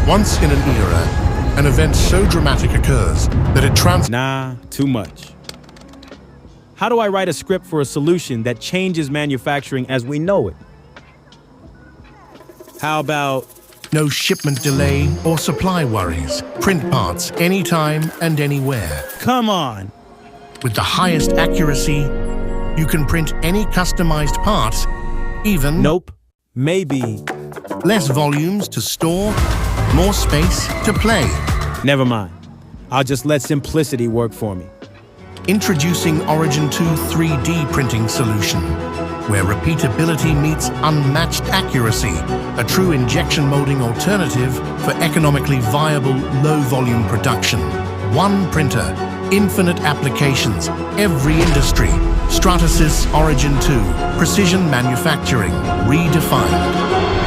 Once in an era, an event so dramatic occurs that it Nah, too much. How do I write a script for a solution that changes manufacturing as we know it? How about no shipment delay or supply worries. Print parts anytime and anywhere. come on? With the highest accuracy, you can print any customized parts, even Nope. Maybe. less volumes to store, more space to play. Never mind. I'll just let simplicity work for me. Introducing Origin 2 3D printing solution, where repeatability meets unmatched accuracy, a true injection molding alternative for economically viable low-volume production. One printer, infinite applications, every industry. Stratasys Origin 2, precision manufacturing, redefined.